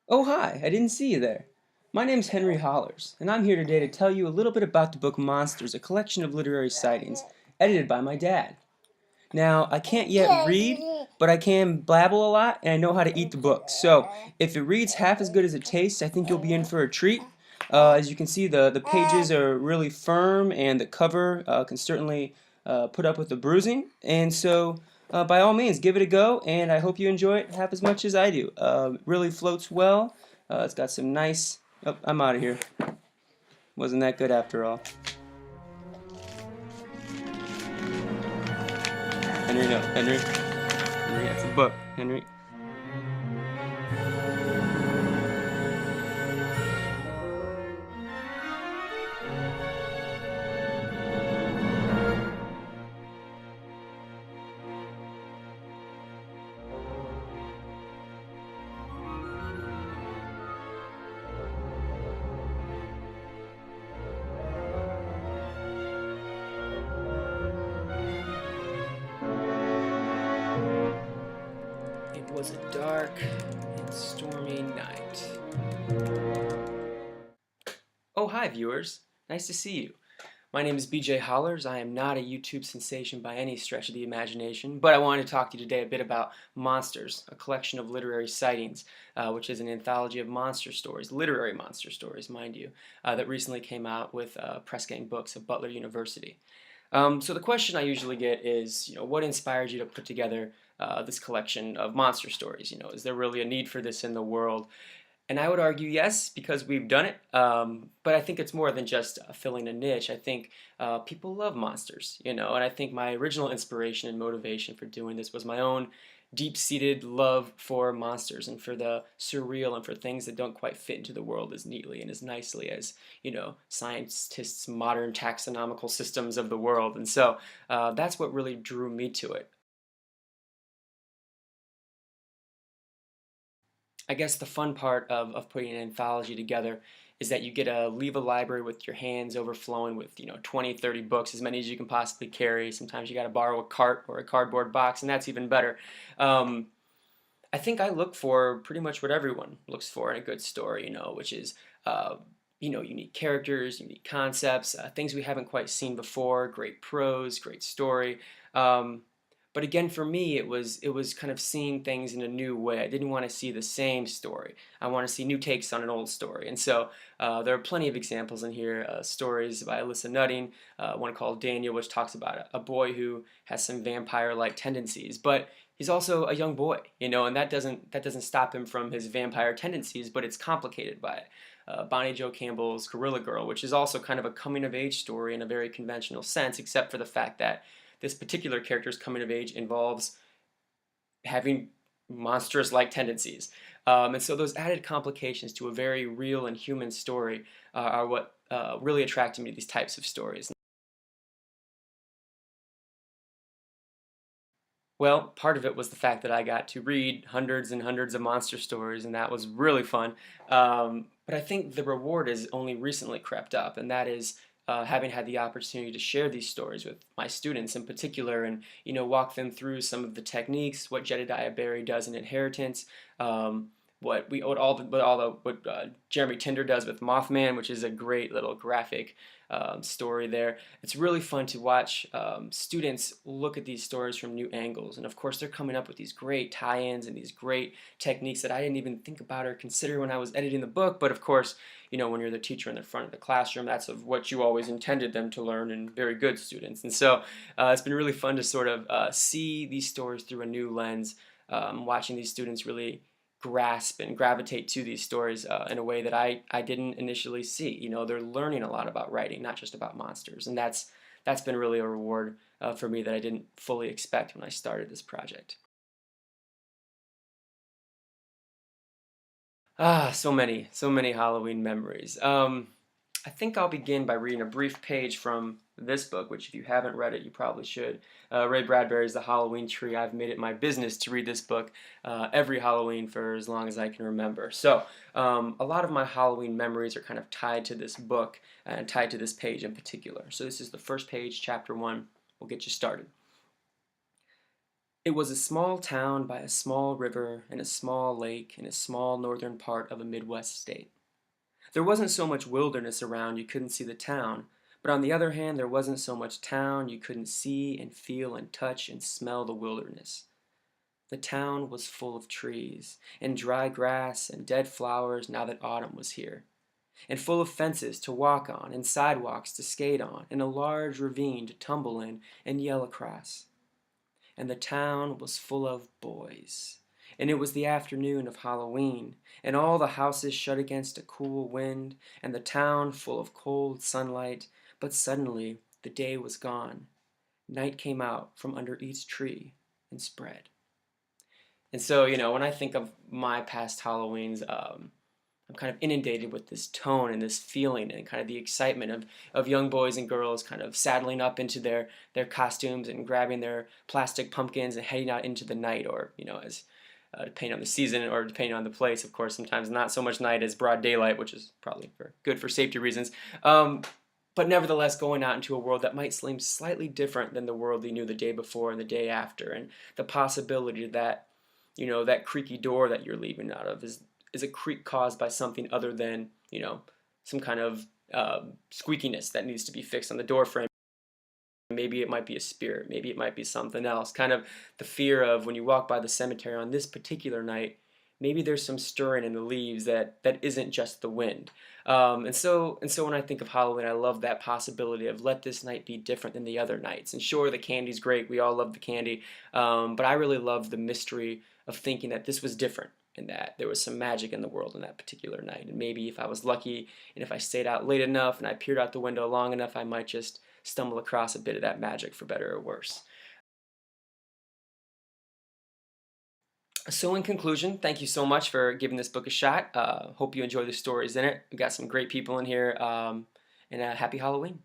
Oh, hi, I didn't see you there. My name's Henry Hollars, and I'm here today to tell you a little bit about the book Monsters, a collection of literary sightings, edited by my dad. Now, I can't yet read, but I can blabble a lot, and I know how to eat the book. So, if it reads half as good as it tastes, I think you'll be in for a treat. As you can see, the pages are really firm, and the cover can certainly put up with the bruising. And so, by all means, give it a go, and I hope you enjoy it half as much as I do. It really floats well. It's got some nice. Oh, I'm out of here. Wasn't that good after all. Henry, no, Henry. Henry, that's a book. Henry. It was a dark and stormy night. Oh, hi, viewers. Nice to see you. My name is BJ Hollars. I am not a YouTube sensation by any stretch of the imagination, but I wanted to talk to you today a bit about Monsters, a collection of literary sightings, which is an anthology of monster stories, literary monster stories, mind you, that recently came out with Pressgang Books of Butler University. So the question I usually get is, what inspired you to put together this collection of monster stories? Is there really a need for this in the world? And I would argue yes, because we've done it. But I think it's more than just filling a niche. I think people love monsters, and I think my original inspiration and motivation for doing this was my own deep-seated love for monsters and for the surreal and for things that don't quite fit into the world as neatly and as nicely as, scientists' modern taxonomical systems of the world. And so that's what really drew me to it. I guess the fun part of putting an anthology together is that you get to leave a library with your hands overflowing with 20, 30 books, as many as you can possibly carry. Sometimes you got to borrow a cart or a cardboard box, and that's even better. um, I think I look for pretty much what everyone looks for in a good story, which is uh, unique characters, unique concepts, things we haven't quite seen before, great prose, great story. um, but again, for me, it was kind of seeing things in a new way. I didn't want to see the same story. I want to see new takes on an old story. And so there are plenty of examples in here. Stories by Alyssa Nutting, one called Daniel, which talks about a boy who has some vampire-like tendencies, but he's also a young boy, and that doesn't stop him from his vampire tendencies, but it's complicated by it. Bonnie Jo Campbell's Gorilla Girl, which is also kind of a coming of age story in a very conventional sense, except for the fact that this particular character's coming of age involves having monstrous like tendencies. And so those added complications to a very real and human story are what really attracted me to these types of stories. Well, part of it was the fact that I got to read hundreds and hundreds of monster stories, and that was really fun. But I think the reward has only recently crept up, and that is having had the opportunity to share these stories with my students in particular, and walk them through some of the techniques, what Jedediah Barry does in Inheritance, what Jeremy Tinder does with Mothman, which is a great little graphic story there. It's really fun to watch students look at these stories from new angles. And of course, they're coming up with these great tie-ins and these great techniques that I didn't even think about or consider when I was editing the book. But of course, when you're the teacher in the front of the classroom, that's of what you always intended them to learn, and very good students. And so it's been really fun to sort of see these stories through a new lens, watching these students really grasp and gravitate to these stories in a way that I didn't initially see. They're learning a lot about writing, not just about monsters, and that's been really a reward for me that I didn't fully expect when I started this project. So many Halloween memories. I think I'll begin by reading a brief page from this book, which if you haven't read it, you probably should. Ray Bradbury's The Halloween Tree. I've made it my business to read this book every Halloween for as long as I can remember. So a lot of my Halloween memories are kind of tied to this book and tied to this page in particular. So this is the first page, chapter 1. We'll get you started. It was a small town by a small river and a small lake in a small northern part of a Midwest state. There wasn't so much wilderness around you couldn't see the town, but on the other hand, there wasn't so much town you couldn't see and feel and touch and smell the wilderness. The town was full of trees, and dry grass and dead flowers now that autumn was here, and full of fences to walk on and sidewalks to skate on, and a large ravine to tumble in and yell across. And the town was full of boys. And it was the afternoon of Halloween, and all the houses shut against a cool wind, and the town full of cold sunlight. But suddenly the day was gone. Night came out from under each tree and spread. And so, when I think of my past Halloweens, I'm kind of inundated with this tone and this feeling and kind of the excitement of young boys and girls kind of saddling up into their costumes and grabbing their plastic pumpkins and heading out into the night, or, as depending on the season or depending on the place, of course, sometimes not so much night as broad daylight, which is probably good for safety reasons. But nevertheless, going out into a world that might seem slightly different than the world they knew the day before and the day after, and the possibility that, that creaky door that you're leaving out of is a creak caused by something other than, some kind of squeakiness that needs to be fixed on the door frame. Maybe it might be a spirit, maybe it might be something else. Kind of the fear of when you walk by the cemetery on this particular night, maybe there's some stirring in the leaves that isn't just the wind. And so when I think of Halloween, I love that possibility of let this night be different than the other nights. And sure, the candy's great. We all love the candy. But I really love the mystery of thinking that this was different and that there was some magic in the world on that particular night. And maybe if I was lucky and if I stayed out late enough and I peered out the window long enough, I might just stumble across a bit of that magic, for better or worse. So in conclusion, thank you so much for giving this book a shot. Hope you enjoy the stories in it. We've got some great people in here, and happy Halloween.